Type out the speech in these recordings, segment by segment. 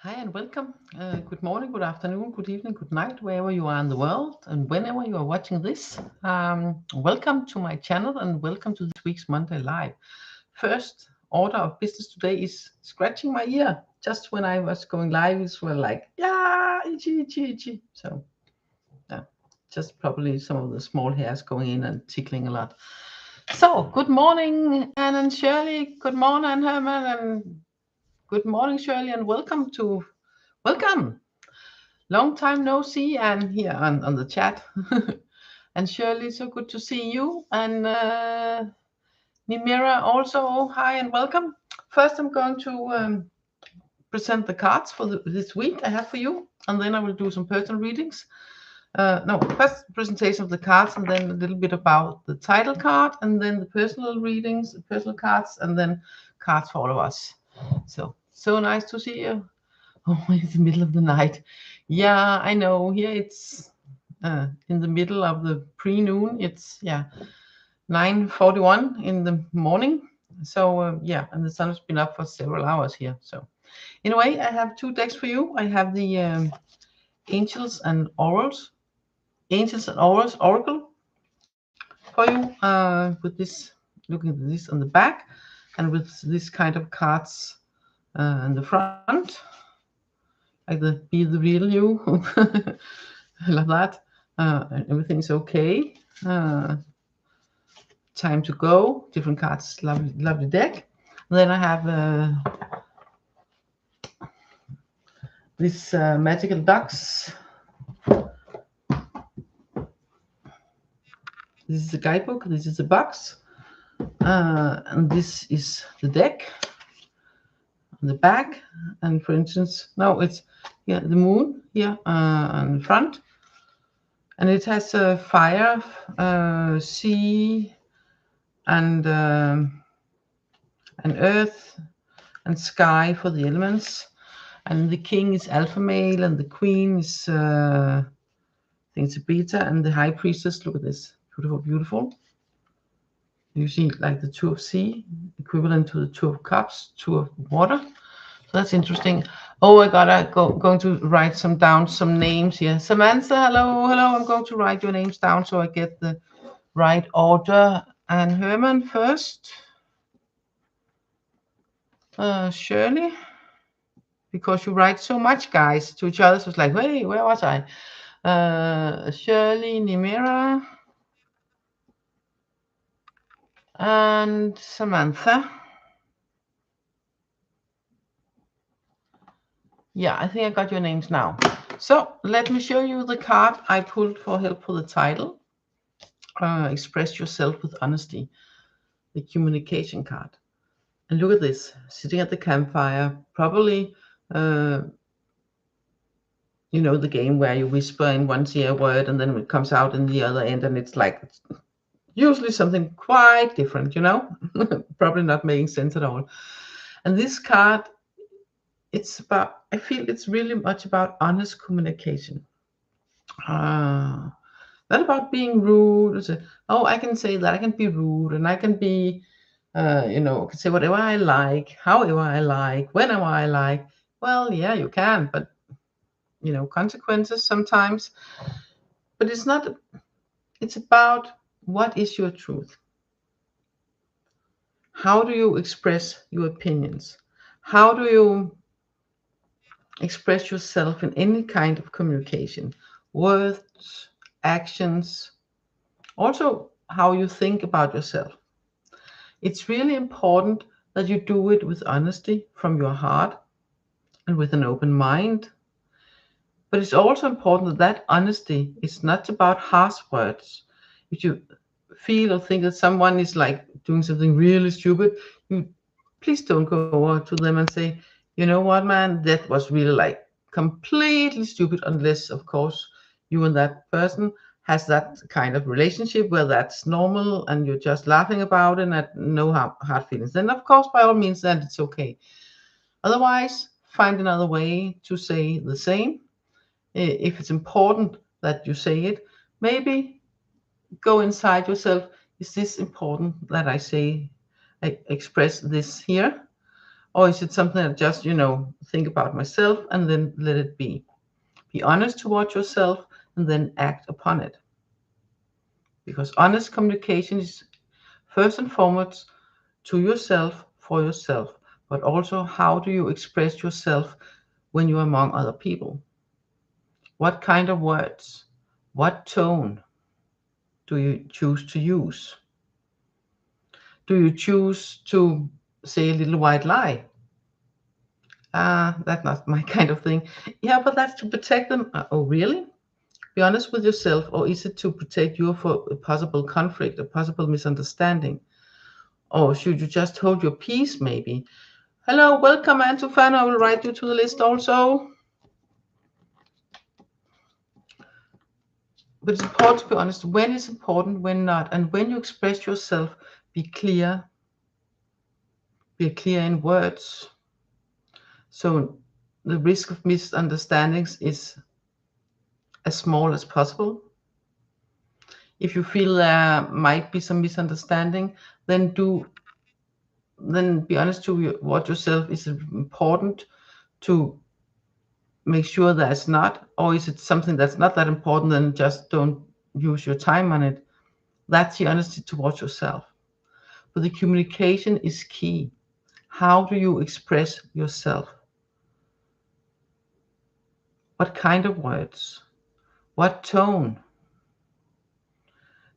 Hi and welcome. Good morning, good afternoon, good evening, good night, wherever you are in the world and whenever you are watching this. Welcome to my channel and welcome to this week's Monday Live. First order of business today is scratching my ear. Just when I was going live, it was like, yeah, itchy, itchy, itchy. So, yeah, just probably some of the small hairs going in and tickling a lot. So, good morning, Anne and Shirley. Good morning, Herman, and good morning, Shirley, and welcome. Long time no see, and here on the chat. And Shirley, so good to see you. And Nimira also, hi and welcome. First, I'm going to present the cards for this week I have for you, and then I will do some personal readings. No, first presentation of the cards, and then a little bit about the title card, and then the personal readings, the personal cards, and then cards for all of us. So nice to see you. Oh, it's the middle of the night. Yeah, I know. Here it's in the middle of the pre-noon. It's 9:41 in the morning. So and the sun has been up for several hours here. So anyway, I have two decks for you. I have the Angels and Oracles Oracle for you with this, looking at this on the back, and with this kind of cards in the front. Like the be the real you. I love that. Everything's okay. Time to go. Different cards. Lovely, lovely deck. And then I have this magical ducks. This is the guidebook. This is the box. And this is the deck on the back. And for instance, now it's the moon here on the front. And it has a fire, sea, and earth and sky for the elements. And the king is alpha male, and the queen is I think it's a beta, and the high priestess, look at this, beautiful, beautiful. You see like the two of sea, equivalent to the two of cups, two of water. So that's interesting. Oh, I gotta going to write some names here. Samantha, hello. I'm going to write your names down so I get the right order. And Herman first. Shirley, because you write so much, guys, to each other. So it's like, hey, where was I? Shirley, Nimira, and Samantha. Yeah, I think I got your names now. So let me show you the card I pulled for help for the title. Express yourself with honesty. The communication card. And look at this, sitting at the campfire, probably, you know, the game where you whisper in one ear a word and then it comes out in the other end, and it's like usually something quite different, you know, probably not making sense at all. And this card, it's about, I feel it's really much about honest communication. Not about being rude. Oh, I can say that, I can be rude, and I can be, you know, can say whatever I like, however I like, whenever I like. Well, yeah, you can, but, you know, consequences sometimes. But it's not, it's about what is your truth. How do you express your opinions? How do you express yourself in any kind of communication? Words, actions, also how you think about yourself. It's really important that you do it with honesty from your heart and with an open mind. But it's also important that that honesty is not about harsh words. If you feel or think that someone is like doing something really stupid, you please don't go over to them and say, you know what, man, that was really like completely stupid, unless, of course, you and that person has that kind of relationship where that's normal and you're just laughing about it and no hard feelings. Then, of course, by all means, then it's okay. Otherwise, find another way to say the same. If it's important that you say it, maybe go inside yourself. Is this important that I say, I express this here? Or is it something that just, think about myself and then let it be? Be honest towards yourself and then act upon it. Because honest communication is first and foremost to yourself, for yourself, but also how do you express yourself when you're among other people? What kind of words, what tone do you choose to use? Do you choose to say a little white lie? That's not my kind of thing. Yeah, but that's to protect them. Oh, really? Be honest with yourself, or is it to protect you for a possible conflict, a possible misunderstanding? Or should you just hold your peace, maybe? Hello, welcome, Antofan. I will write you to the list also. But it's important to be honest. When is important, when not. And when you express yourself, be clear. Be clear in words. So the risk of misunderstandings is as small as possible. If you feel there might be some misunderstanding, then be honest to what yourself is important to make sure that it's not, or is it something that's not that important, then just don't use your time on it. That's the honesty towards yourself. But the communication is key. How do you express yourself? What kind of words? What tone?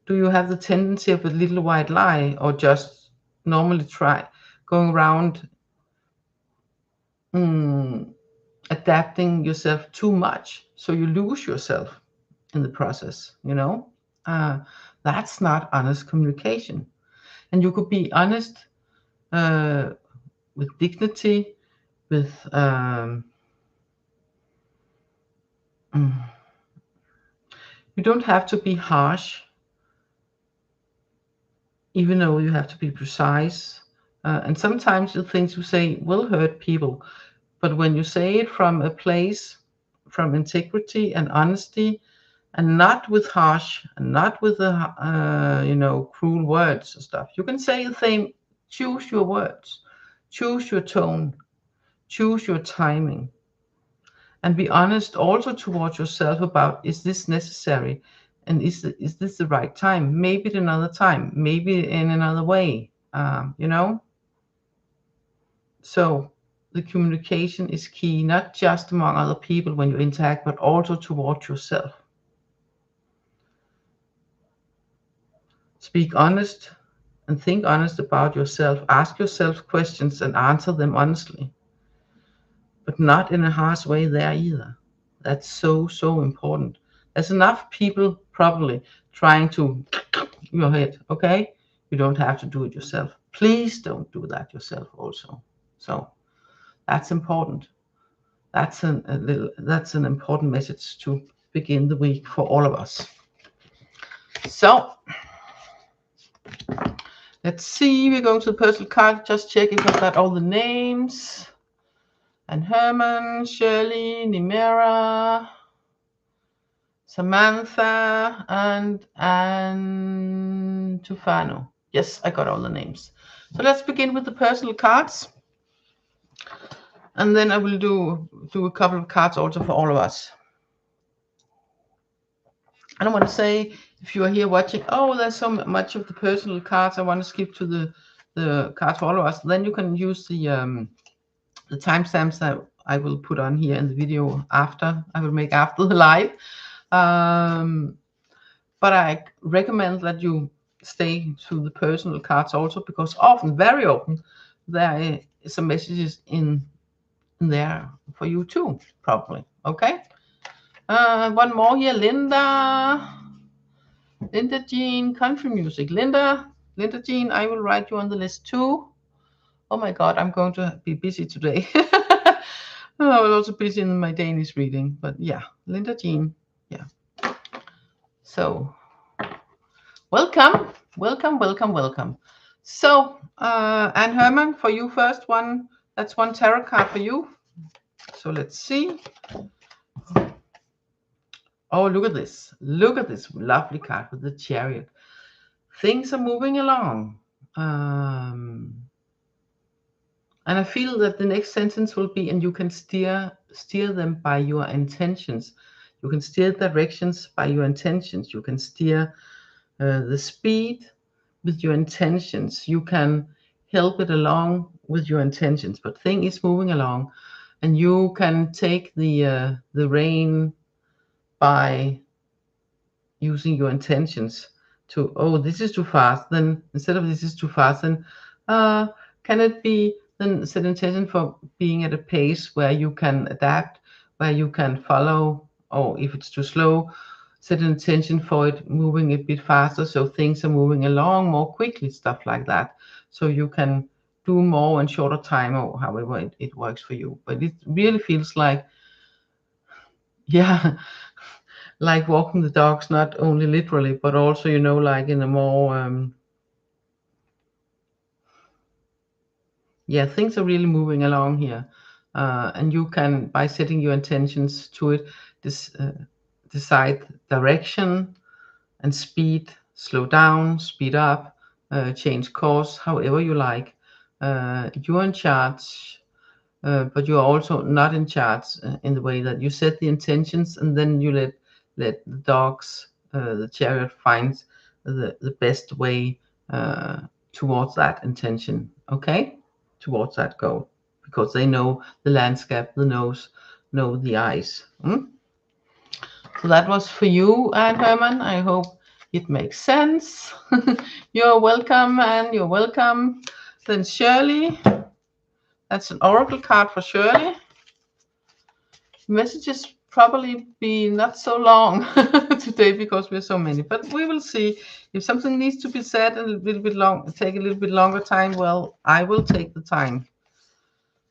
Do you have the tendency of a little white lie, or just normally try going around adapting yourself too much so you lose yourself in the process? That's not honest communication. And you could be honest with dignity, with you don't have to be harsh, even though you have to be precise. And sometimes the things you say will hurt people, but when you say it from a place from integrity and honesty, and not with harsh, and not with the cruel words and stuff, you can say the same. Choose your words, choose your tone, choose your timing, and be honest also towards yourself about, is this necessary, and is this the right time? Maybe at another time, maybe in another way. So the communication is key, not just among other people when you interact, but also towards yourself. Speak honest and think honest about yourself. Ask yourself questions and answer them honestly, but not in a harsh way there either. That's so important. There's enough people probably trying to your head, okay? You don't have to do it yourself. Please don't do that yourself also. So that's important. That's an important message to begin the week for all of us. So let's see, we're going to the personal card, just check if I've got all the names. And Herman, Shirley, Nimera, Samantha, and Tufano. Yes, I got all the names. So let's begin with the personal cards. And then I will do a couple of cards also for all of us. I don't want to say, if you are here watching, oh, there's so much of the personal cards, I want to skip to the cards for all of us. Then you can use the timestamps that I will put on here in the video after, I will make after the live. But I recommend that you stay to the personal cards also, because often, very often, there is some messages in there for you too, probably. Okay. One more here, Linda Jean, country music. Linda Jean, I will write you on the list too. Oh my God, I'm going to be busy today. I was also busy in my Danish reading, but yeah, Linda Jean, yeah. So, welcome. So, Anne Herman, for you first one. That's one tarot card for you. So let's see. Oh, look at this. Look at this lovely card with the Chariot. Things are moving along. And And I feel that the next sentence will be, and you can steer them by your intentions. You can steer directions by your intentions. You can steer the speed with your intentions. You can help it along with your intentions. But thing is moving along, and you can take the rein by using your intentions to, oh, this is too fast, then instead of this is too fast, then can it be, then set intention for being at a pace where you can adapt, where you can follow, or if it's too slow, set an intention for it moving a bit faster, so things are moving along more quickly, stuff like that, so you can do more in shorter time, or however it works for you. But it really feels like, yeah, like walking the dogs, not only literally, but also, like in a more, yeah, things are really moving along here. And you can, by setting your intentions to it, decide direction and speed, slow down, speed up, change course, however you like. You're in charge, but you're also not in charge in the way that you set the intentions, and then you let the dogs, the chariot, find the best way towards that intention, okay, towards that goal, because they know the landscape, know the eyes. So that was for you, and Herman. I hope it makes sense. You're welcome, and you're welcome. Then Shirley, that's an oracle card for Shirley. Messages probably be not so long today because we're so many, but we will see. If something needs to be said a little bit long, take a little bit longer time, well, I will take the time.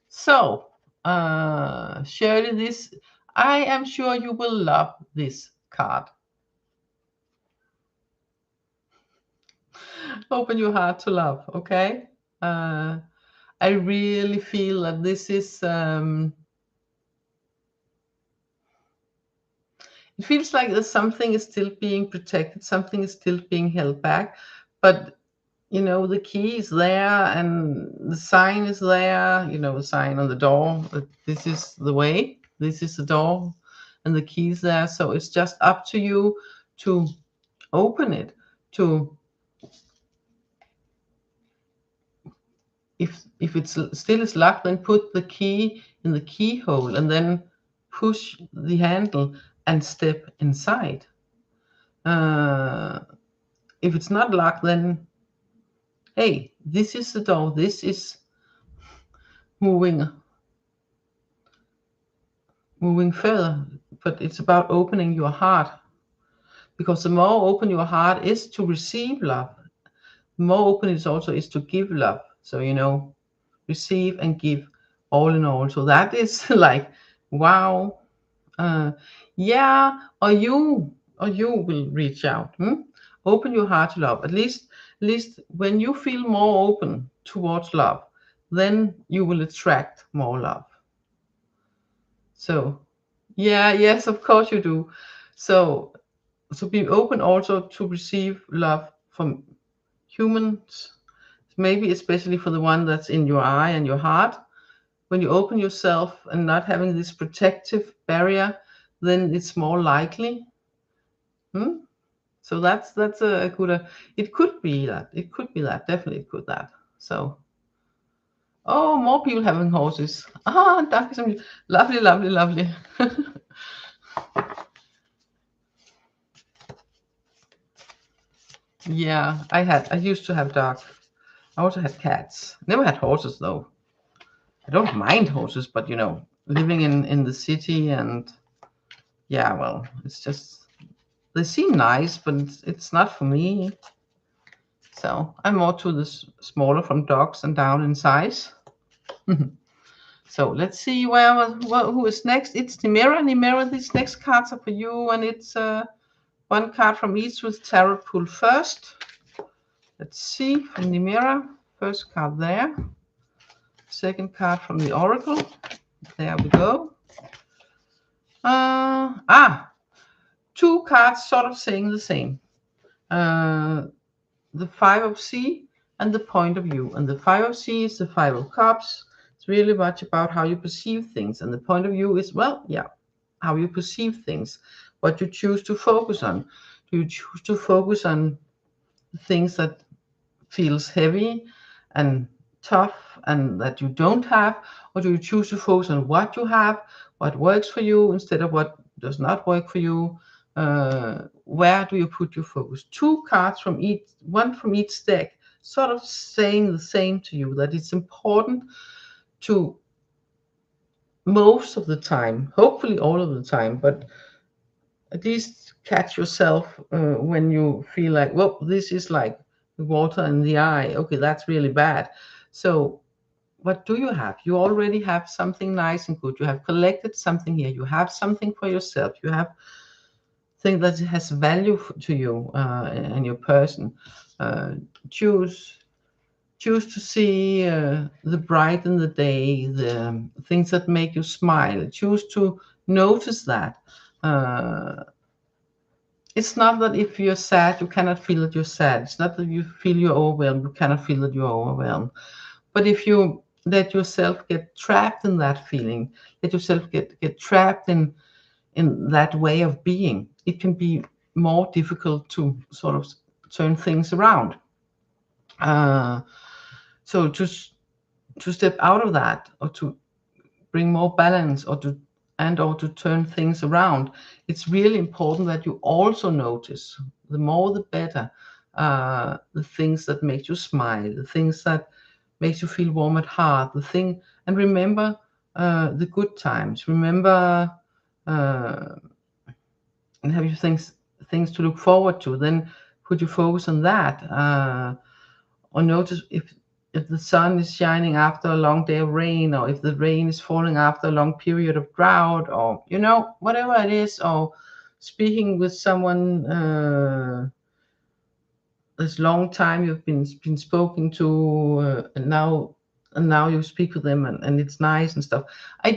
So Shirley, this, I am sure you will love this card. Open your heart to love, okay? I really feel that this is it feels like something is still being protected, something is still being held back, but the key is there, and the sign is there, the sign on the door that this is the way, this is the door, and the key is there. So it's just up to you to open it, to, if it's still is locked, then put the key in the keyhole and then push the handle and step inside. If it's not locked, then hey, this is the door, this is moving further, but it's about opening your heart, because the more open your heart is to receive love, the more open it also is to give love. So receive and give, all in all. So that is like, wow. Yeah, or you will reach out. Open your heart to love. At least when you feel more open towards love, then you will attract more love. So yeah, yes, of course you do. So be open also to receive love from humans, maybe especially for the one that's in your eye and your heart. When you open yourself and not having this protective barrier, then it's more likely. So that's a good. It could be that. It could be that. Definitely, it could that. So, oh, more people having horses. Lovely, lovely, lovely. Yeah, I used to have dogs. I also had cats. Never had horses though. I don't mind horses, but living in the city, and yeah, well, it's just, they seem nice, but it's not for me. So I'm more to the smaller from dogs and down in size. So let's see who is next. It's Nimera. Nimera, these next cards are for you, and it's one card from each with tarot pull first. Let's see from Nimera. First card there. Second card from the Oracle. There we go. Two cards sort of saying the same. The Five of Sea and the Point of View. And the Five of Sea is the Five of Cups. really much about how you perceive things, and the point of view is, well, yeah, how you perceive things, what you choose to focus on. Do you choose to focus on things that feels heavy and tough and that you don't have, or do you choose to focus on what you have, what works for you instead of what does not work for you? Where do you put your focus? Two cards from each, one from each deck, sort of saying the same to you, that it's important to, most of the time, hopefully all of the time, but at least catch yourself when you feel like, well, this is like the water in the eye. Okay, that's really bad. So what do you have? You already have something nice and good. You have collected something here. You have something for yourself. You have thing that has value to you and your person. Choose to see the bright in the day, the things that make you smile. Choose to notice that. It's not that if you're sad, you cannot feel that you're sad. It's not that you feel you're overwhelmed, you cannot feel that you're overwhelmed. But if you let yourself get trapped in that feeling, let yourself get trapped in that way of being, it can be more difficult to sort of turn things around. So to step out of that, or to bring more balance, or to turn things around, it's really important that you also notice, the more the better, the things that make you smile, the things that makes you feel warm at heart, and remember the good times. Remember and have you things to look forward to. Then put your focus on that, or notice if the sun is shining after a long day of rain, or if the rain is falling after a long period of drought, or whatever it is, or speaking with someone this long time you've been spoken to, and now you speak with them, and it's nice and stuff. It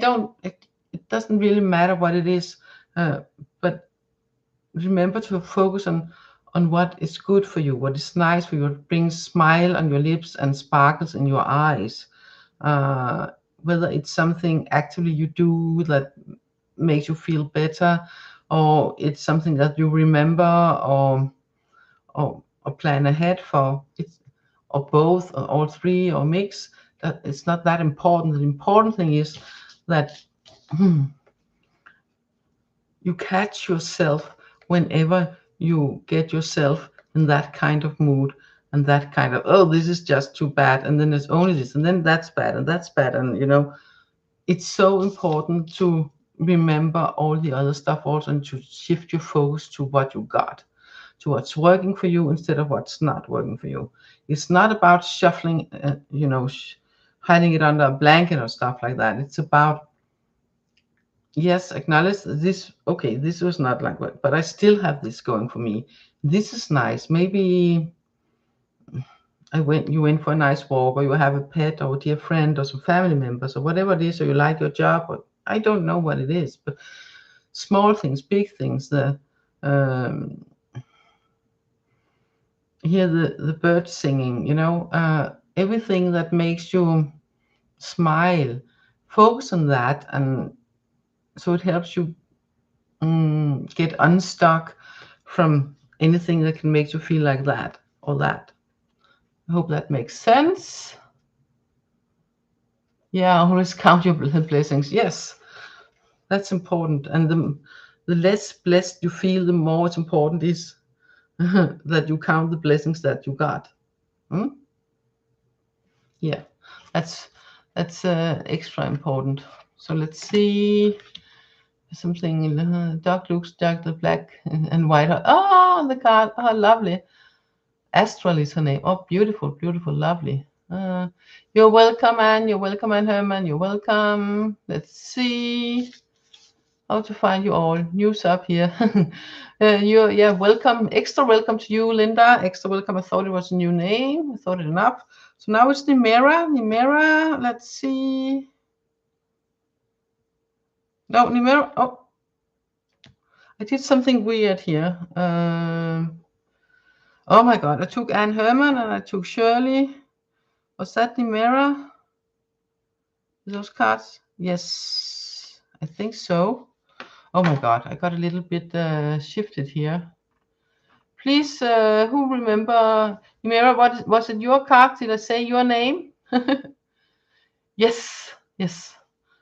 doesn't really matter what it is, but remember to focus on what is good for you, what is nice for you, what brings smile on your lips and sparkles in your eyes. Whether it's something actively you do that makes you feel better, or it's something that you remember, or plan ahead for, or both, or all three, or mix. That it's not that important. The important thing is that you catch yourself whenever you get yourself in that kind of mood, and that kind of, oh, this is just too bad, and then there's only this, and then that's bad, and that's bad, and it's so important to remember all the other stuff also, and to shift your focus to what you got, to what's working for you instead of what's not working for you. It's not about shuffling, hiding it under a blanket or stuff like that. It's about, yes, acknowledge this. Okay, this was not like what, but I still have this going for me. This is nice. Maybe you went for a nice walk, or you have a pet, or a dear friend, or some family members, or whatever it is, or you like your job, or I don't know what it is, but small things, big things, hear the birds singing, everything that makes you smile. Focus on that, and so it helps you get unstuck from anything that can make you feel like that or that. I hope that makes sense. Yeah, always count your blessings. Yes, that's important. And the less blessed you feel, the more it's important is that you count the blessings that you got. Yeah, that's extra important. So let's see. Something, dog looks dark, the black and white. Oh, the card. Oh, lovely. Astral is her name. Oh, beautiful, beautiful, lovely. You're welcome, Anne. You're welcome, Anne Herman. You're welcome. Let's see how to find you all. News up here. You're welcome. Extra welcome to you, Linda. Extra welcome. I thought it was a new name. I thought it enough. So now it's Nimera. Nimera. Let's see. No, Nimera. Oh, I did something weird here. Oh my God, I took Anne Herman and I took Shirley. Was that Nimera? Those cards? Yes, I think so. Oh my God, I got a little bit shifted here. Please, who remember? What was it? Your card? Did I say your name? Yes, yes.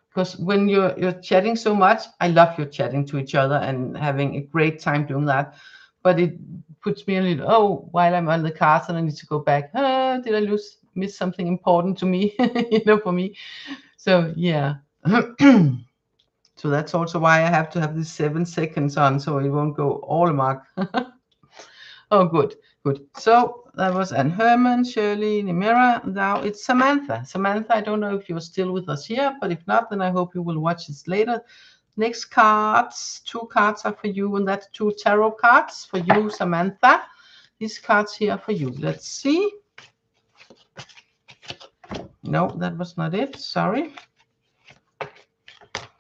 Because when you're chatting so much, I love your chatting to each other and having a great time doing that. But it puts me a little, oh, while I'm on the cards and I need to go back. Did I miss something important to me? For me. So yeah. So that's also why I have to have this 7 seconds on, so it won't go all amok. Oh, good, good. So that was Anne Herman, Shirley, Nimera. Now it's Samantha. Samantha, I don't know if you're still with us here, but if not, then I hope you will watch this later. Next cards, 2 cards are for you, and that's 2 tarot cards for you, Samantha. These cards here are for you. Let's see. No, that was not it. Sorry.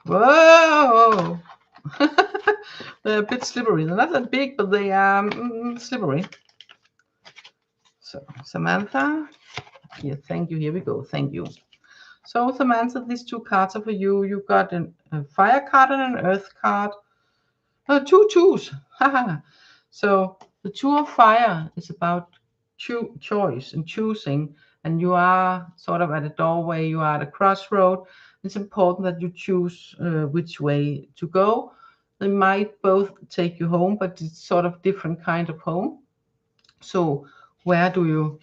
Whoa! They're a bit slippery. They're not that big, but they are slippery. So, Samantha. Yeah, thank you. Here we go. Thank you. So, Samantha, these 2 cards are for you. You got a fire card and an earth card. 2 twos. So, the 2 of fire is about choice and choosing. And you are sort of at a doorway. You are at a crossroad. It's important that you choose which way to go. They might both take you home, but it's sort of different kind of home. So, where do you,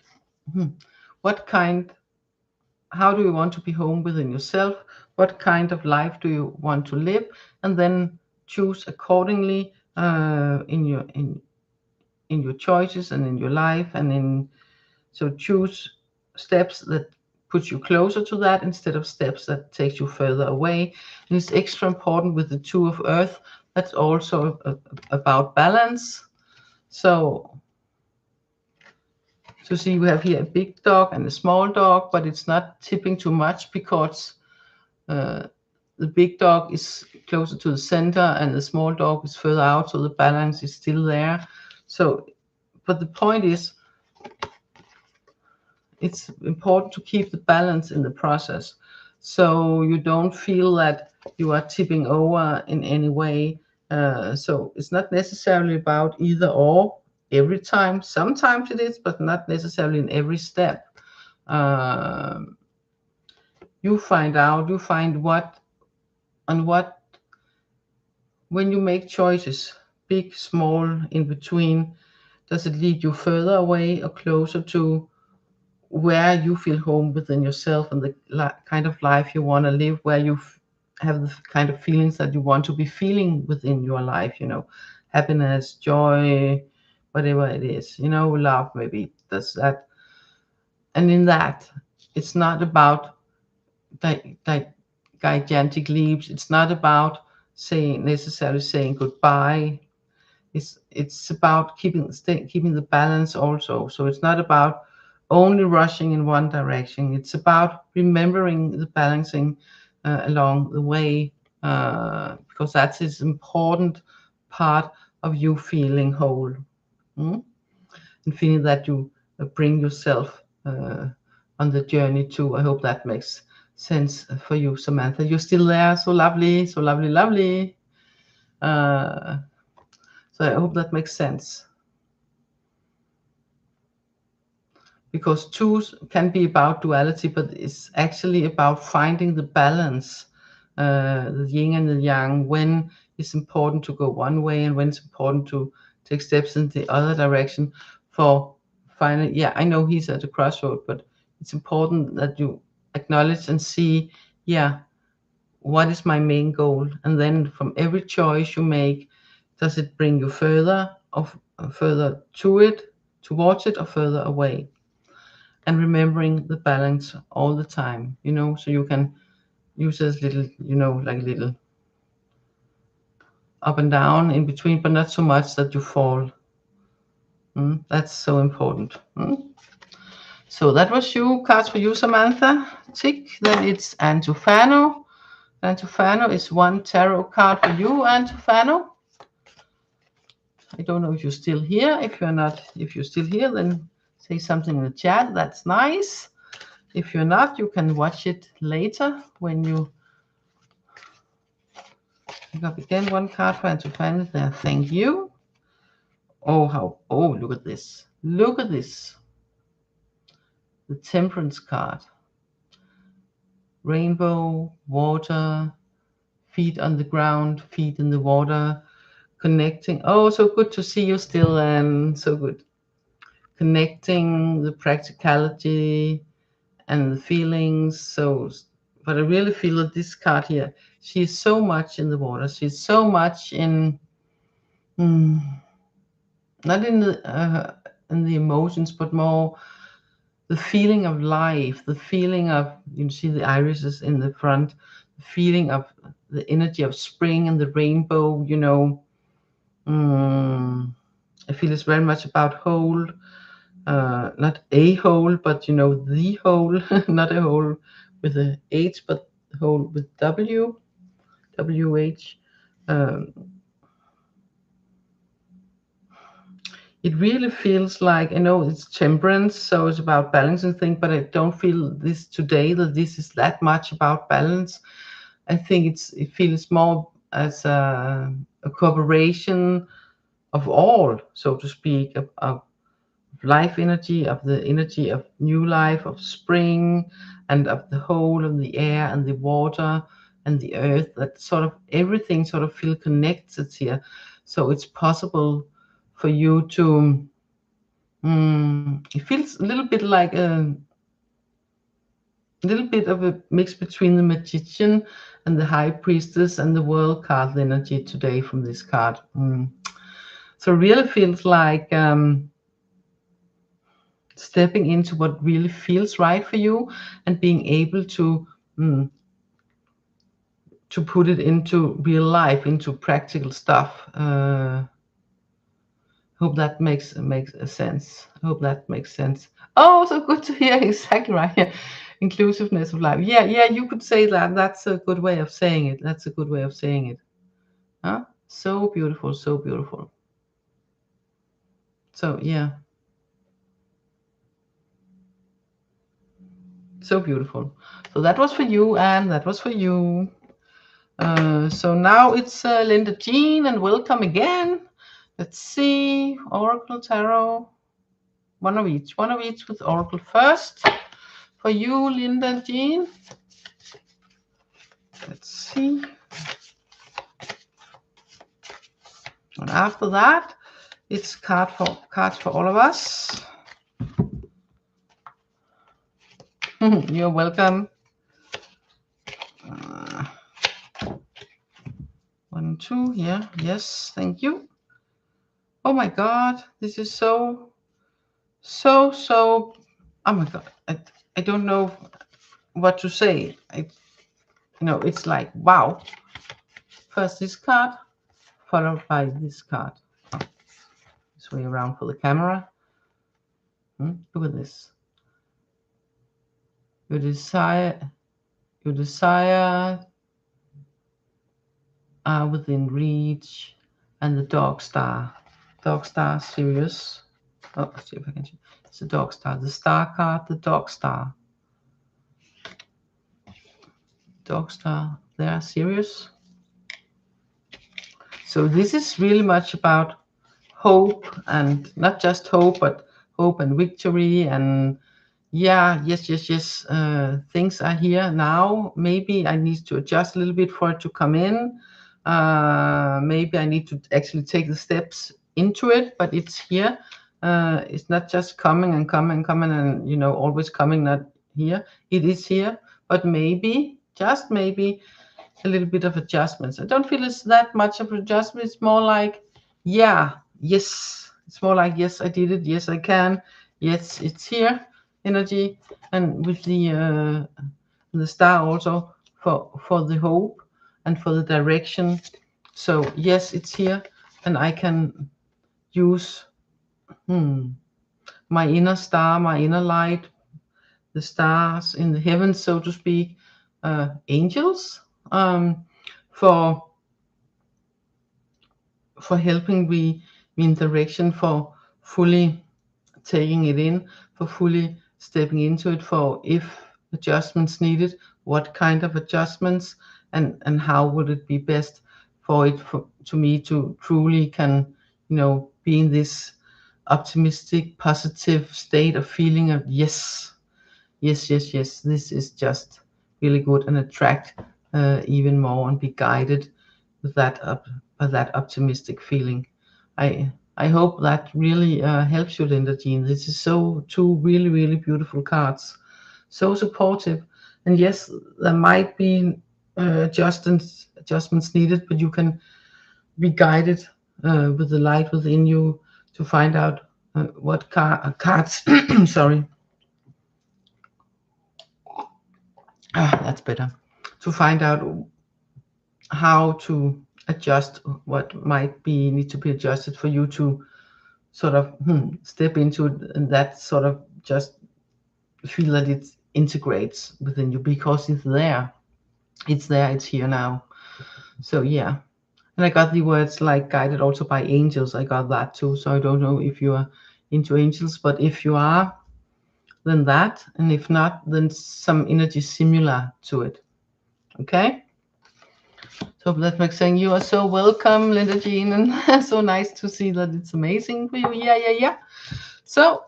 how do you want to be home within yourself? What kind of life do you want to live? And then choose accordingly in your choices and in your life, and so choose steps that put you closer to that instead of steps that take you further away. And it's extra important with the 2 of earth. That's also about balance. So see, we have here a big dog and a small dog, but it's not tipping too much because the big dog is closer to the center and the small dog is further out, so the balance is still there. So, but the point is, it's important to keep the balance in the process, so you don't feel that you are tipping over in any way. So it's not necessarily about either or every time. Sometimes it is, but not necessarily in every step. You find what when you make choices, big, small, in between, does it lead you further away or closer to where you feel home within yourself and the kind of life you want to live, where you have the kind of feelings that you want to be feeling within your life, happiness, joy, whatever it is, love, maybe does that. And in that, it's not about gigantic leaps. It's not about necessarily saying goodbye. It's about keeping the balance also. So it's not about only rushing in one direction. It's about remembering the balancing along the way, because that's an important part of you feeling whole, and feeling that you bring yourself on the journey too. I hope that makes sense for you, Samantha. You're still there. So lovely, so lovely, lovely. So I hope that makes sense. Because 2s can be about duality, but it's actually about finding the balance, the yin and the yang, when it's important to go one way and when it's important to take steps in the other direction. For finally, yeah, I know he's at a crossroad, but it's important that you acknowledge and see, yeah, what is my main goal? And then from every choice you make, does it bring you further to it, towards it, or further away? And remembering the balance all the time, so you can use as little, like little up and down in between, but not so much that you fall. That's so important. So that was you, cards for you, Samantha. Tick. Then it's Antufano. Antufano is 1 tarot card for you, Antufano. I don't know if you're still here. If you're still here, then say something in the chat. That's nice. If you're not, you can watch it later when you pick up again one card for to find it there. Thank you. Oh, look at this. Look at this. The Temperance card. Rainbow, water, feet on the ground, feet in the water, connecting. Oh, so good to see you still, and so good. Connecting the practicality and the feelings. So, but I really feel that this card here, she's so much in the water. She's so much in, not in the emotions, but more the feeling of life, the feeling of, you see the irises in the front, the feeling of the energy of spring and the rainbow, you know. I feel it's very much about whole, not a whole, but you know, the whole, not a whole with a H, but whole with W, W-H. It really feels like, I know it's temperance, so it's about balancing things, but I don't feel this today, that this is that much about balance. I think it feels more as a cooperation of all, so to speak, of life energy, of the energy of new life, of spring, and of the whole, and the air, and the water, and the earth, that sort of everything sort of feel connected here. So it's possible for you to, it feels a little bit like a little bit of a mix between the magician and the high priestess and the world card energy today from this card. So it really feels like stepping into what really feels right for you and being able to put it into real life, into practical stuff. Hope that makes sense. Hope that makes sense. Oh, so good to hear. Exactly right. Yeah. Inclusiveness of life. Yeah, you could say that. That's a good way of saying it. That's a good way of saying it. Huh? So beautiful, so beautiful. So yeah. So beautiful. So that was for you, and that was for you. So now it's Linda Jean, and welcome again. Let's see, Oracle, Tarot, one of each with Oracle first. For you, Linda Jean. Let's see. And after that, it's cards for all of us. You're welcome. 1, 2, yeah, yes, thank you. Oh my God, this is so. Oh my God, I don't know what to say. It's like, wow. First this card, followed by this card. Oh, this way around for the camera. Look at this. Your desire are within reach, and the dog star Sirius. Oh, let's see if I can see. It's the dog star, the star card, the dog star. Dog star, there, Sirius. So this is really much about hope, and not just hope, but hope and victory. And yeah, yes. Things are here now. Maybe I need to adjust a little bit for it to come in. Maybe I need to actually take the steps into it, but it's here. It's not just coming and always coming, not here. It is here, but maybe, just maybe, a little bit of adjustments. I don't feel it's that much of an adjustment. It's more like, yes. It's more like, yes, I did it. Yes, I can. Yes, it's here. Energy, and with the star also for the hope and for the direction. So yes, it's here, and I can use my inner star, my inner light, the stars in the heavens, so to speak, angels, for helping me in direction, for fully taking it in, for fully stepping into it, for if adjustments needed, what kind of adjustments, and how would it be best for it to me to truly can, be in this optimistic, positive state of feeling of yes, yes, yes, yes, this is just really good, and attract even more and be guided with by that optimistic feeling. I hope that really helps you, Linda Jean. This is two really, really beautiful cards, so supportive. And yes, there might be adjustments needed, but you can be guided with the light within you to find out what cards. Sorry, that's better. To find out how to adjust what might be need to be adjusted for you to sort of step into it, and that sort of just feel that it integrates within you because it's there, it's here now. So yeah, and I got the words like guided also by angels. I got that too. So I don't know if you are into angels, but if you are, then that, and if not, then some energy similar to it. Okay. So that makes sense. You are so welcome, Linda Jean, and so nice to see that it's amazing for you. Yeah. So,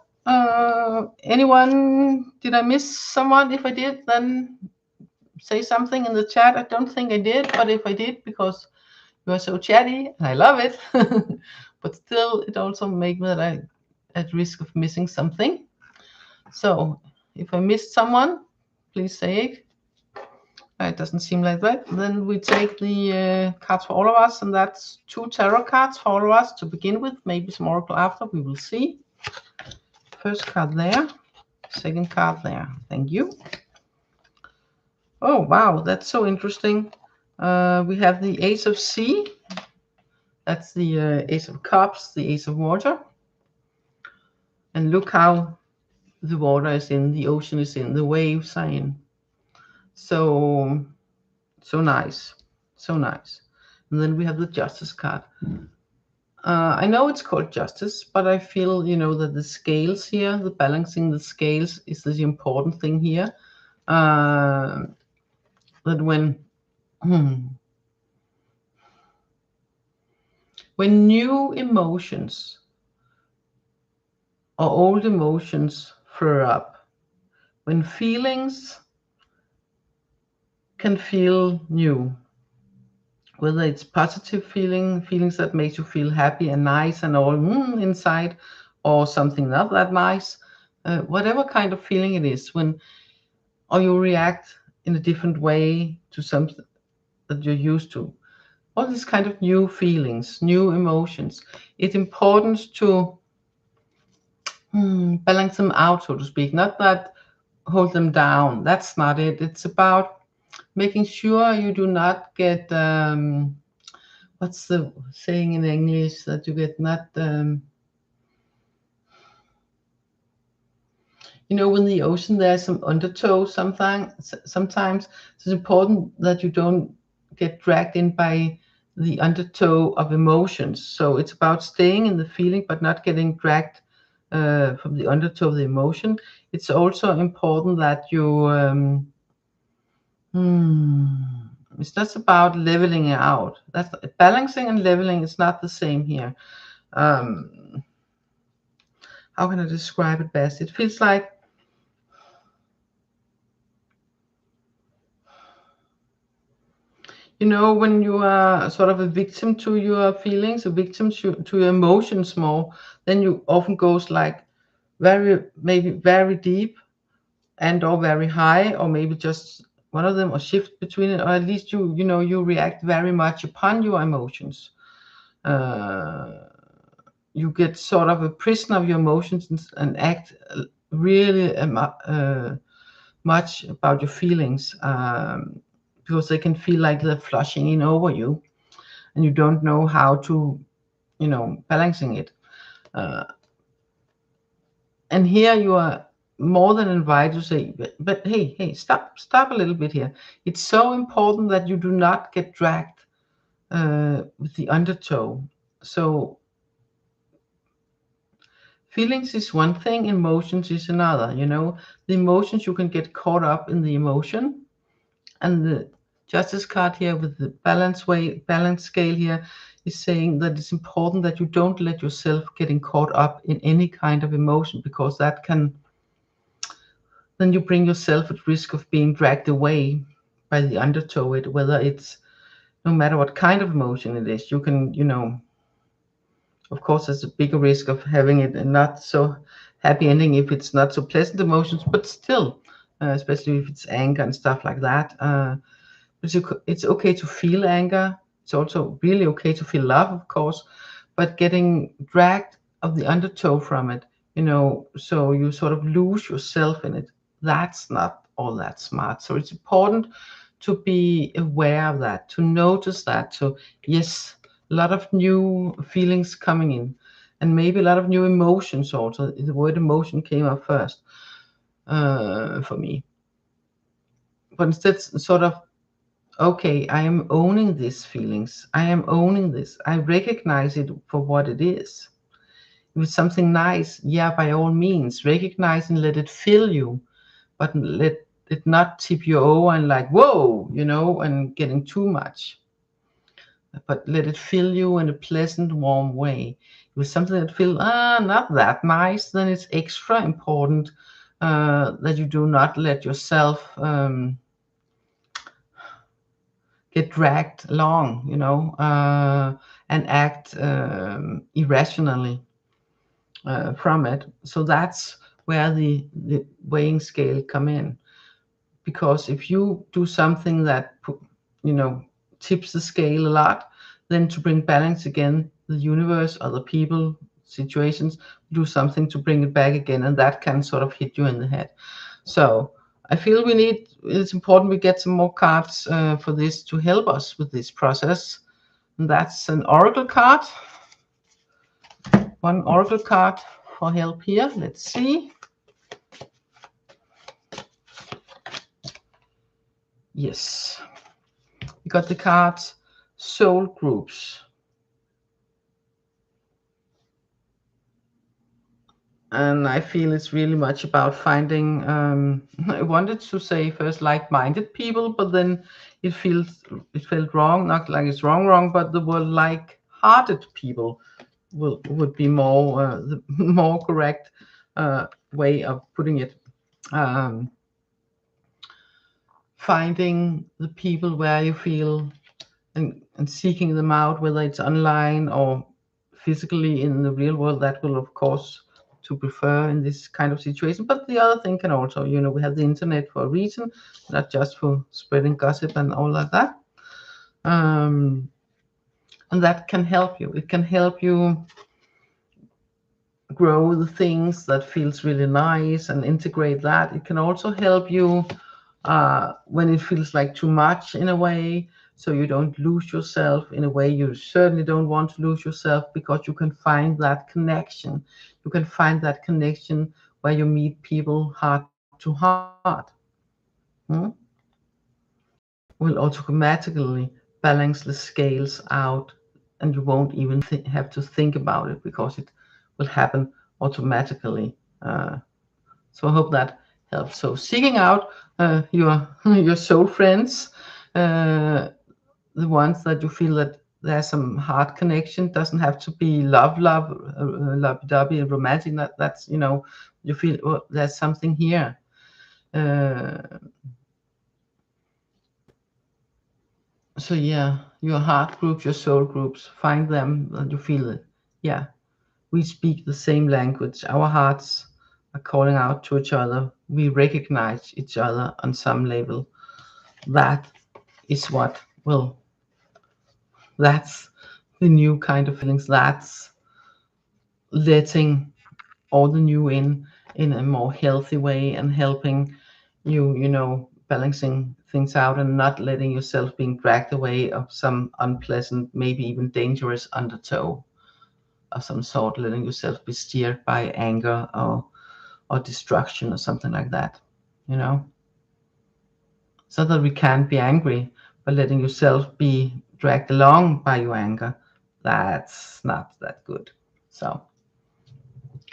anyone, did I miss someone? If I did, then say something in the chat. I don't think I did, but if I did, because you are so chatty, and I love it, but still, it also makes me that I at risk of missing something. So, if I missed someone, please say it. It doesn't seem like that. Then we take the cards for all of us, and that's 2 tarot cards for all of us to begin with. Maybe some oracle after, we will see. First card there, second card there. Thank you. Oh, wow, that's so interesting. We have the Ace of Sea. That's the Ace of Cups, the Ace of Water. And look how the water is in, the ocean is in, the waves are in. So nice, so nice. And then we have the Justice card. I know it's called Justice, but I feel, that the scales here, the balancing the scales is the important thing here. That when new emotions or old emotions flare up, when feelings can feel new, whether it's positive feelings that make you feel happy and nice and all inside, or something not that nice, whatever kind of feeling it is, or you react in a different way to something that you're used to, all these kind of new feelings, new emotions, it's important to balance them out, so to speak, not that hold them down. That's not it. It's about making sure you do not get what's the saying in English, that you get not when the ocean there's some undertow sometimes it's important that you don't get dragged in by the undertow of emotions. So it's about staying in the feeling but not getting dragged from the undertow of the emotion. It's also important that you it's not about leveling it out. That's balancing and leveling is not the same here. How can I describe it best? It feels like when you are sort of a victim to your feelings, a victim to your emotions more, then you often goes like maybe very deep and or very high, or maybe just one of them, or shift between it, or at least you react very much upon your emotions. You get sort of a prisoner of your emotions and act really much about your feelings, because they can feel like they're flushing in over you, and you don't know how to, balancing it. And here you are more than invited to say, but hey, stop a little bit here. It's so important that you do not get dragged with the undertow. So Feelings is one thing, emotions is another. You know, the emotions, you can get caught up in the emotion, and the justice card here with the balance scale here is saying that it's important that you don't let yourself getting caught up in any kind of emotion, because that can, then you bring yourself at risk of being dragged away by the undertow. It, whether it's, no matter what kind of emotion it is, you can, you know, of course, there's a bigger risk of having it and not so happy ending if it's not so pleasant emotions, but still, especially if it's anger and stuff like that. It's okay to feel anger. It's also really okay to feel love, of course, but getting dragged of the undertow from it, you know, so you sort of lose yourself in it. That's not all that smart. So it's important to be aware of that, to notice that. So yes, a lot of new feelings coming in, and maybe a lot of new emotions also. The word emotion came up first for me. But instead, sort of, okay, I am owning these feelings. I am owning this. I recognize it for what it is. If it's something nice, yeah, by all means, recognize and let it fill you, but let it not tip you over and like, whoa, you know, and getting too much. But let it fill you in a pleasant, warm way. If it's something that feels not that nice, then it's extra important that you do not let yourself get dragged along, you know, and act irrationally from it. So that's where the weighing scale come in. Because if you do something that, you know, tips the scale a lot, then to bring balance again, the universe, other people, situations, do something to bring it back again, and that can sort of hit you in the head. So I feel it's important we get some more cards for this to help us with this process. And that's an oracle card. One oracle card for help here. Let's see. Yes. We got the cards soul groups. And I feel it's really much about finding, I wanted to say first like-minded people, but then it felt wrong, not like it's wrong, but the word like-hearted people would be more the more correct way of putting it. Um, Finding the people where you feel, and seeking them out, whether it's online or physically in the real world. That will, of course, to prefer in this kind of situation. But the other thing can also, you know, we have the internet for a reason, not just for spreading gossip and all like that. And that can help you. It can help you grow the things that feels really nice and integrate that. It can also help you when it feels like too much in a way, so you don't lose yourself in a way you certainly don't want to lose yourself, because you can find that connection. You can find that connection where you meet people heart to heart. Hmm? Will automatically balance the scales out, and you won't even have to think about it, because it will happen automatically. So I hope that helps. So seeking out your your soul friends, the ones that you feel that there's some heart connection. Doesn't have to be love, lovey-dovey and romantic. That's, you know, you feel, oh, there's something here. So yeah, your heart groups, your soul groups, find them and you feel it. Yeah, we speak the same language. Our hearts are calling out to each other. We recognize each other on some level. That is what, well, that's the new kind of feelings. That's letting all the new in a more healthy way, and helping you, you know, balancing things out and not letting yourself being dragged away of some unpleasant, maybe even dangerous undertow of some sort, letting yourself be steered by anger or destruction or something like that, you know. So that we can't be angry, but letting yourself be dragged along by your anger, that's not that good. So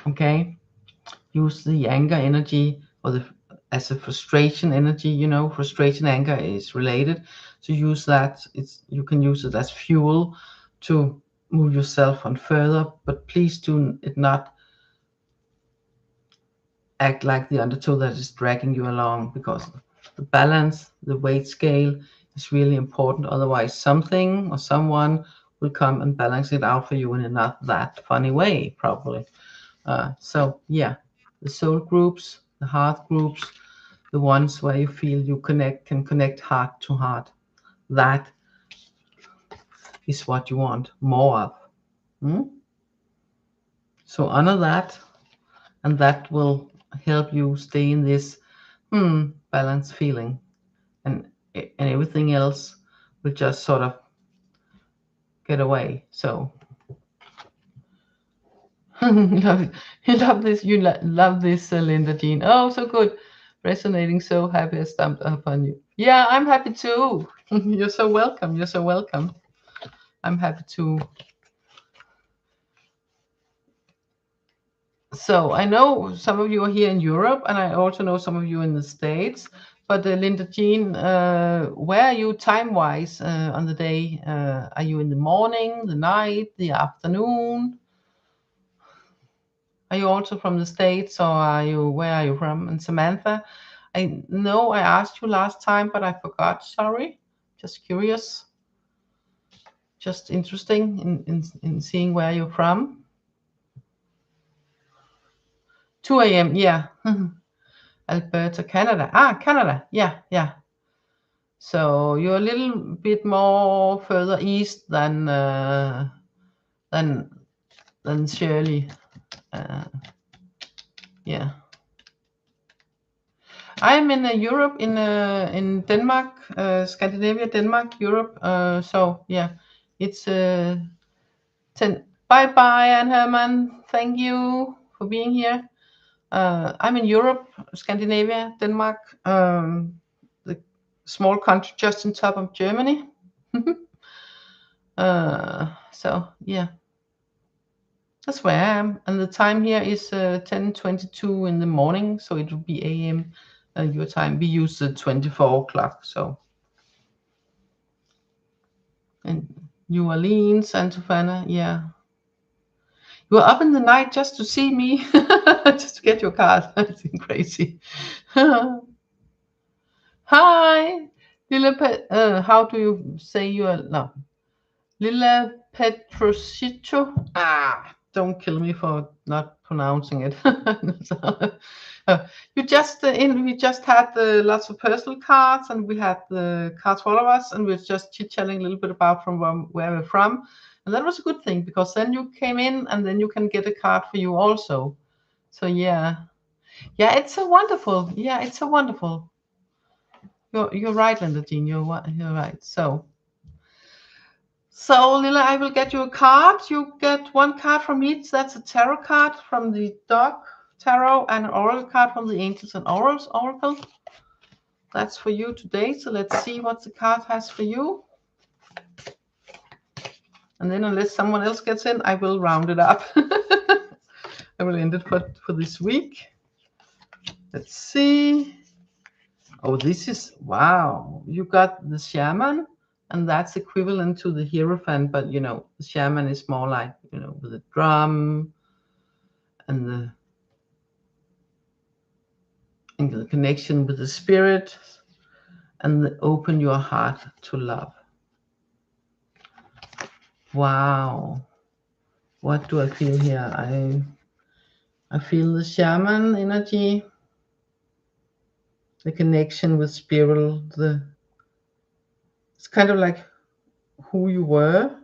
Okay, use the anger energy or as a frustration energy. You know, frustration, anger is related. So use that. You can use it as fuel to move yourself on further. But please do it not act like the undertow that is dragging you along, because the balance, the weight scale is really important. Otherwise, something or someone will come and balance it out for you in a not that funny way, probably. So yeah, the soul groups, the heart groups, the ones where you feel you can connect heart to heart. That is what you want more of. Hmm? So honor that, and that will help you stay in this balanced feeling, and everything else will just sort of get away. So you love this. You love this, Linda Jean. Oh, so good, resonating. So happy I stamped upon you. Yeah, I'm happy too. You're so welcome. You're so welcome. I'm happy too. So I know some of you are here in Europe, and I also know some of you in the States. But Linda Jean, where are you time-wise on the day? Are you in the morning, the night, the afternoon? Are you also from the States, or where are you from? And Samantha, I know I asked you last time, but I forgot. Sorry. Just curious. Just interesting in seeing where you're from. 2 a.m. Yeah. Alberta, Canada. Canada. Yeah, yeah. So you're a little bit more further east than Shirley. Yeah. I'm in Europe, in Denmark, Scandinavia, Denmark, Europe. So yeah, it's 10. Bye bye, Anne Herman. Thank you for being here. I'm in Europe, Scandinavia, Denmark, the small country just on top of Germany. So yeah, that's where I am, and the time here is 10:22 in the morning, so it will be AM your time. We use the 24 o'clock, so. And New Orleans, Santa Fe, yeah. You were up in the night just to see me, just to get your card. That's crazy. Hi, how do you say your no? Lilla Petrosito. Don't kill me for not pronouncing it. We just had lots of personal cards, and we had the cards for all of us, and we were just chit-chatting a little bit about from where we're from, and that was a good thing, because then you came in, and then you can get a card for you also. So yeah, it's so wonderful. Yeah, it's so wonderful. You're right, Linda Jean. You're right. So Lila, I will get you a card. You get one card from each. That's a tarot card from the Dog Tarot and an oracle card from the Angels and Oracle. That's for you today. So let's see what the card has for you. And then unless someone else gets in, I will round it up. I will end it for this week. Let's see. Oh, this is, wow. You got the Shaman, and that's equivalent to the Hierophant, but the Shaman is more like, with the drum and the connection with the spirit, and open your heart to love. Wow. What do I feel here? I feel the Shaman energy, the connection with spirit. It's kind of like who you were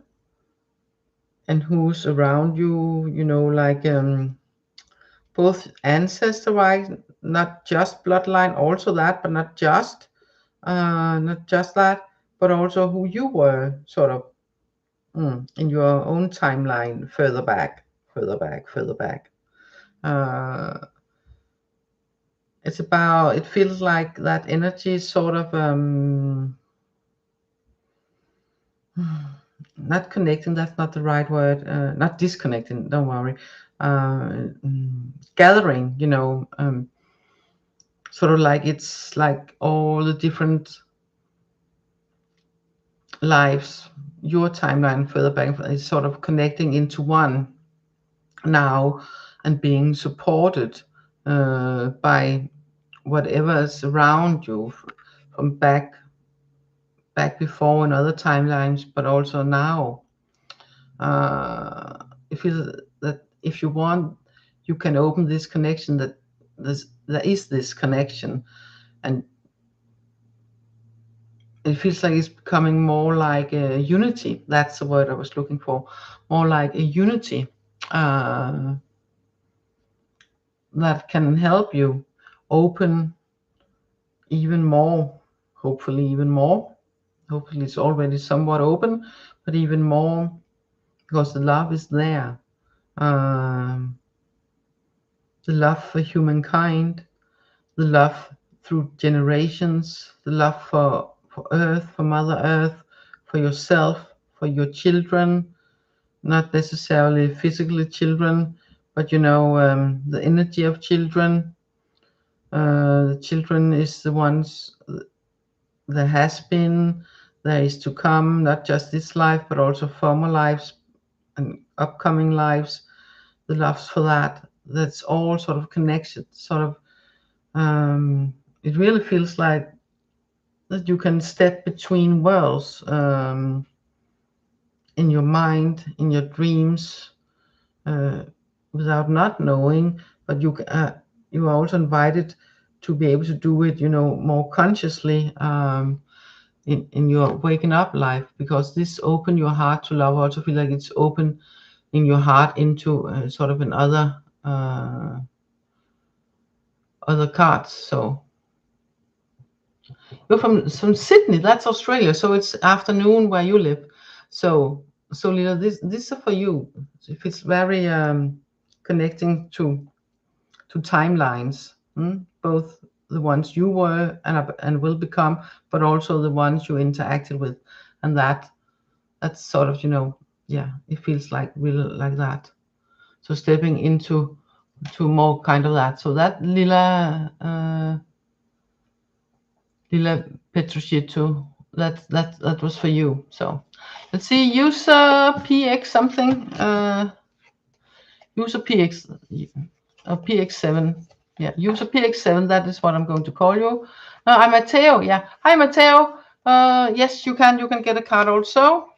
and who's around you, like both ancestor wise, not just bloodline, also that, but not just that, but also who you were, sort of in your own timeline, further back. It feels like that energy is sort of not connecting, that's not the right word, not disconnecting, don't worry, gathering, you know, sort of like it's like all the different lives, your timeline further back is sort of connecting into one now and being supported by whatever is around you from back before in other timelines, but also now. If you that if you want, you can open this connection, that there is this connection, and it feels like it's becoming more like a unity. That's the word I was looking for. More like a unity that can help you open even more, hopefully even more. Hopefully it's already somewhat open, but even more, because the love is there. The love for humankind, the love through generations, the love for Earth, for Mother Earth, for yourself, for your children, not necessarily physically children, but you know, the energy of children. The children is the ones there has been, there is to come, not just this life, but also former lives and upcoming lives. The loves for that. That's all sort of connected. Sort of, it really feels like that you can step between worlds in your mind, in your dreams, without not knowing. But you are also invited to be able to do it, you know, more consciously. In your waking up life, because this open your heart to love. I also feel like it's open in your heart into sort of another other cards. So you're from Sydney, that's Australia, so it's afternoon where you live. So Lila, this is for you. If it's very connecting to timelines, both the ones you were and will become, but also the ones you interacted with, and that's sort of, you know, yeah, it feels like real like that. So stepping into more kind of that. So that Lila Petrushito, that was for you. So let's see, user PX something, user PX PX7. Yeah, user PX7, that is what I'm going to call you. I'm Matteo. Yeah, hi Matteo. Yes, you can get a card also.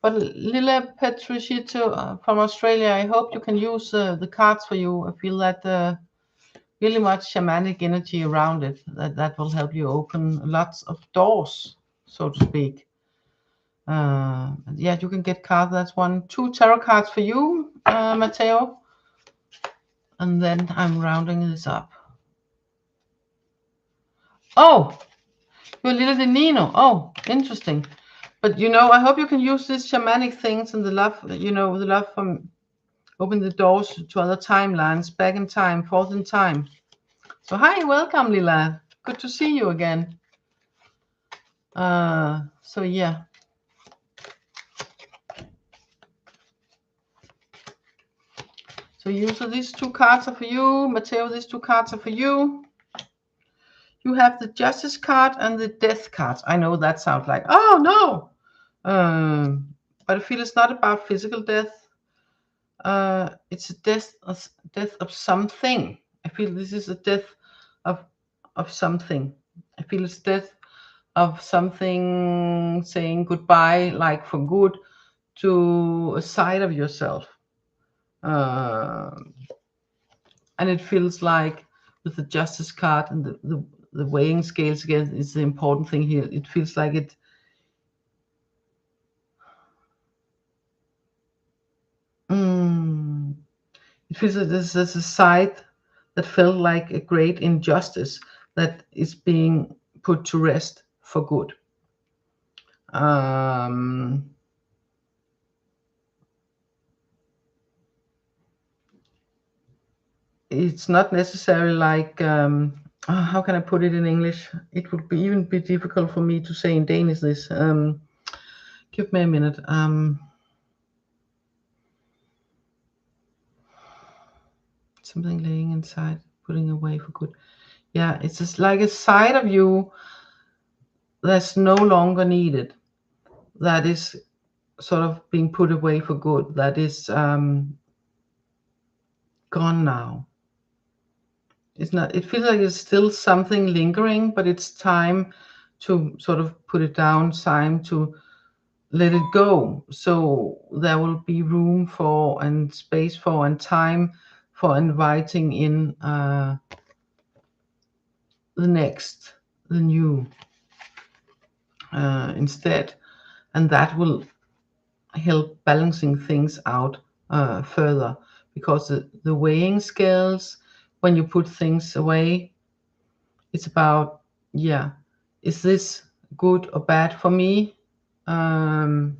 But Lila Petrushito from Australia, I hope you can use the cards for you. I feel that really much shamanic energy around it. That will help you open lots of doors, so to speak. Yeah, you can get cards. That's 2 tarot cards for you, Matteo. And then I'm rounding this up. Oh, you're Lila de Nino. Oh, interesting. But you know, I hope you can use these shamanic things and the love, you know, the love from open the doors to other timelines, back in time, forth in time. So hi, welcome Lila. Good to see you again. So yeah. So user, these 2 cards are for you. Matteo, these 2 cards are for you. You have the Justice card and the Death card. I know that sounds like, oh no. But I feel it's not about physical death. It's a death of something. I feel this is a death of something. I feel it's death of something, saying goodbye, like for good, to a side of yourself. And it feels like with the Justice card and the weighing scales again is the important thing here. It feels like it. It feels like there's a side that felt like a great injustice that is being put to rest for good. It's not necessarily like, how can I put it in English? It would be even be difficult for me to say in Danish this. Give me a minute. Something laying inside, putting away for good. Yeah, it's just like a side of you that's no longer needed. That is sort of being put away for good. That is gone now. It's not. It feels like it's still something lingering, but it's time to sort of put it down. Time to let it go. So there will be room for and space for and time for inviting in the next, the new instead, and that will help balancing things out further, because the weighing scales, when you put things away, it's about, yeah, is this good or bad for me? I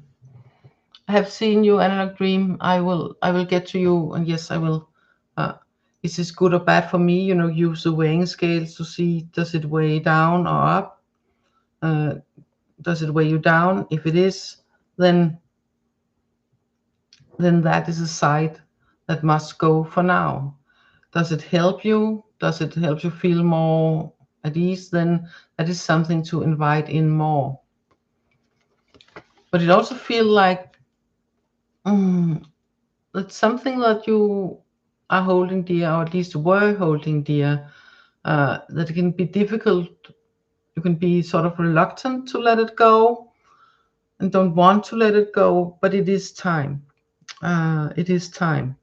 have seen you, analog dream. I will get to you, and yes, I will. Is this good or bad for me? Use the weighing scales to see, does it weigh down or up? Does it weigh you down? If it is, then that is a side that must go for now. Does it help you? Does it help you feel more at ease? Then that is something to invite in more. But it also feels like it's something that you are holding dear, or at least were holding dear, that can be difficult. You can be sort of reluctant to let it go and don't want to let it go, but it is time. It is time.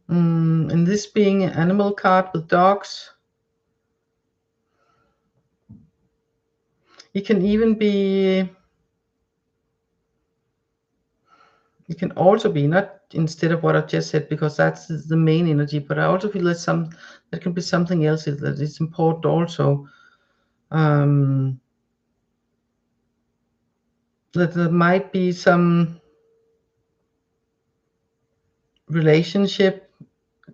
And this being an animal card with dogs, it can even be, it can also be, not instead of what I just said, because that's the main energy, but I also feel that can be something else that is important also. That there might be some relationship,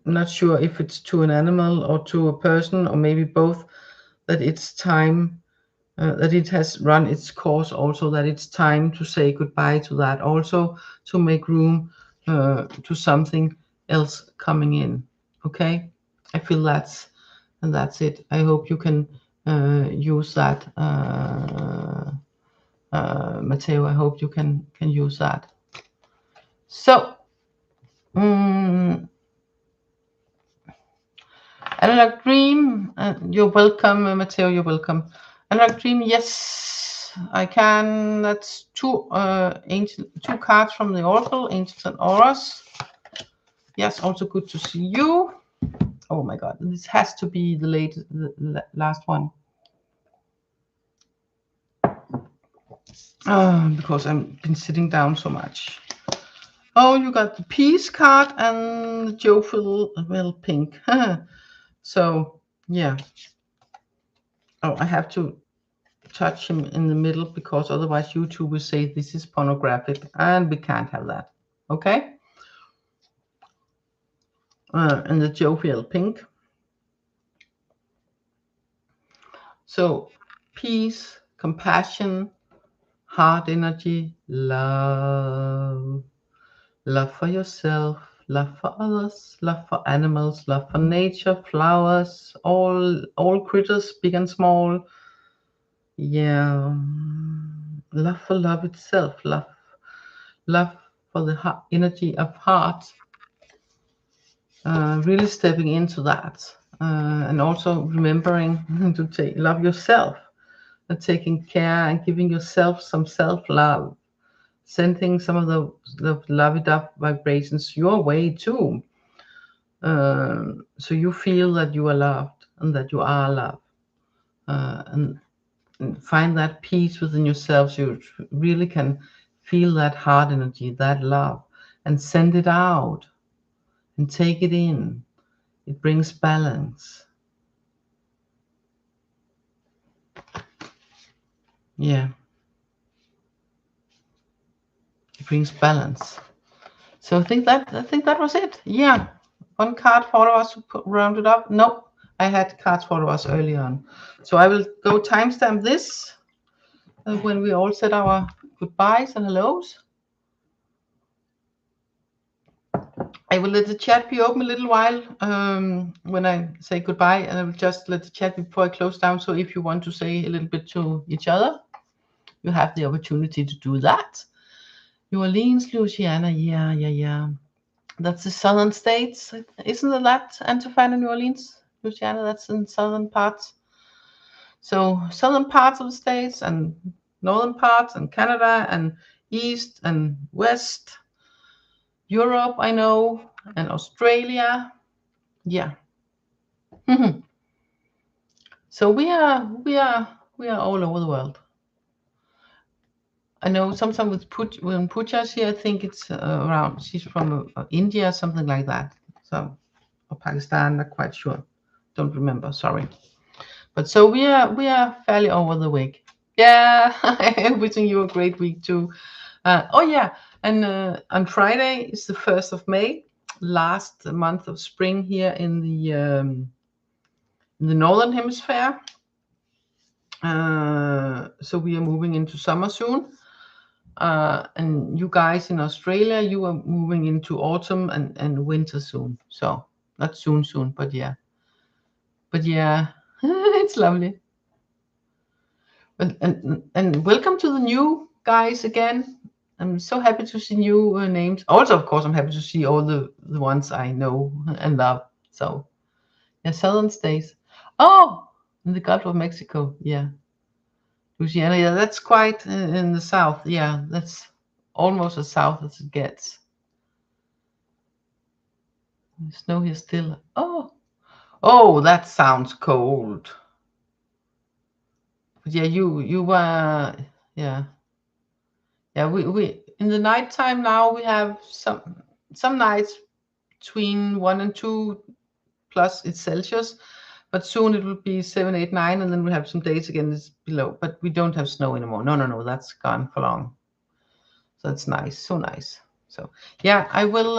not sure if it's to an animal or to a person, or maybe both, that it's time, that it has run its course, also that it's time to say goodbye to that, also to make room to something else coming in. Okay, I feel that's it. I hope you can use that, Matteo. I hope you can use that. So Analog Dream, you're welcome, Matteo, you're welcome. Analog Dream, yes, I can. That's two cards from the Oracle, Angels and Auras. Yes, also good to see you. Oh my God, this has to be the last one. Because I've been sitting down so much. Oh, you got the Peace card and the Jovial, well, pink. So, yeah. Oh, I have to touch him in the middle, because otherwise YouTube will say this is pornographic, and we can't have that. Okay. And the jovial pink. So peace, compassion, heart energy, love for yourself, love for others, love for animals, love for nature, flowers, all critters, big and small. Yeah, love for love itself, love for the energy of heart, really stepping into that, and also remembering to love yourself, and taking care and giving yourself some self-love, sending some of the love-it-up vibrations your way too, so you feel that you are loved and that you are loved, and find that peace within yourself, so you really can feel that heart energy, that love, and send it out and take it in. It brings balance. Yeah, it brings balance. So I think that was it. Yeah, one card for us to round it up. Nope, I had cards for us early on, so I will go timestamp this when we all said our goodbyes and hellos. I will let the chat be open a little while when I say goodbye, and I will just let the chat before I close down. So if you want to say a little bit to each other, you have the opportunity to do that. New Orleans, Louisiana, yeah. That's the southern states, isn't it? That Antiphana, New Orleans, Louisiana. That's in southern parts. So southern parts of the states and northern parts and Canada and east and west, Europe, I know, and Australia. Yeah. So we are all over the world. I know sometimes with when Pooja's here, I think it's around. She's from India, something like that. So or Pakistan, not quite sure. Don't remember. Sorry. But so we are fairly over the week. Yeah, wishing you a great week too. Oh yeah, and on Friday is the 1st of May, last month of spring here in the northern hemisphere. So we are moving into summer soon. And you guys in Australia, you are moving into autumn and winter soon. So not soon, but yeah. But yeah, it's lovely. And welcome to the new guys again. I'm so happy to see new names. Also, of course, I'm happy to see all the ones I know and love. So, yeah, southern states. Oh, in the Gulf of Mexico. Yeah, Louisiana. Yeah, that's quite in the south. Yeah, that's almost as south as it gets. The snow here still. Oh, that sounds cold. But yeah, you yeah. Yeah, we in the nighttime now we have some nights between 1 and 2 plus it's Celsius, but soon it will be 7, 8, 9, and then we have some days again it's below. But we don't have snow anymore. No, that's gone for long. So it's nice, so nice. So yeah, I will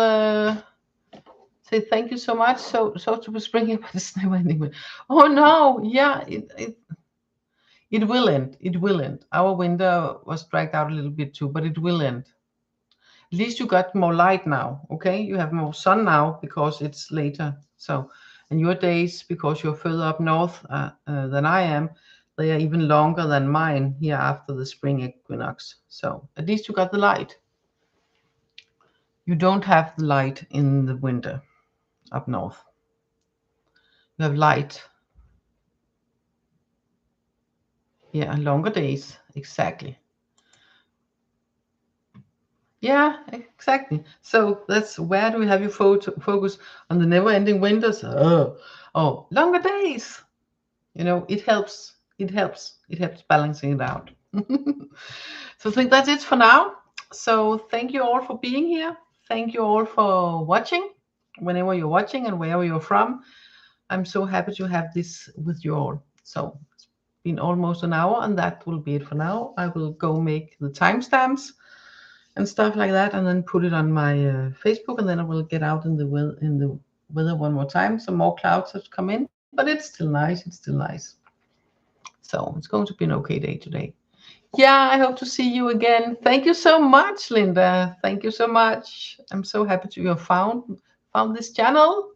say thank you so much. So to be springing, but it's never ending. Oh no, yeah, it will end. It will end. Our winter was dragged out a little bit too, but it will end. At least you got more light now, okay? You have more sun now because it's later. So, and your days, because you're further up north than I am, they are even longer than mine here after the spring equinox. So, at least you got the light. You don't have the light in the winter up north. You have light. Yeah, longer days. Exactly. Yeah, exactly. So that's where do we have you focus on the never-ending winters? Oh, longer days. You know, it helps. It helps balancing it out. So I think that's it for now. So thank you all for being here. Thank you all for watching, whenever you're watching and wherever you're from. I'm so happy to have this with you all. So it's been almost an hour, and that will be it for now. I will go make the timestamps and stuff like that, and then put it on my Facebook, and then I will get out in the weather one more time. Some more clouds have come in, but it's still nice. It's still nice. So it's going to be an okay day today. Yeah, I hope to see you again. Thank you so much, Linda. Thank you so much. I'm so happy to have found this channel.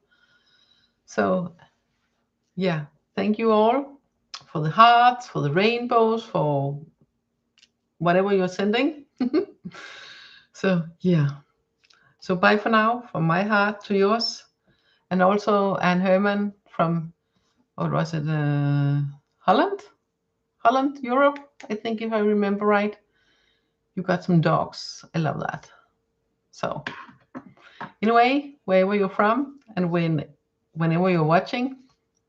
So yeah, thank you all for the hearts, for the rainbows, for whatever you're sending. So yeah. So bye for now, from my heart to yours. And also Anne Herman from, what was it, Holland, Europe, I think, if I remember right. You got some dogs. I love that. So anyway, wherever you're from and whenever you're watching,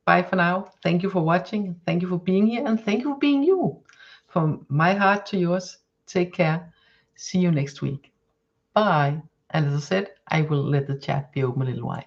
bye for now. Thank you for watching. Thank you for being here. And thank you for being you. From my heart to yours, take care. See you next week. Bye. And as I said, I will let the chat be open a little while.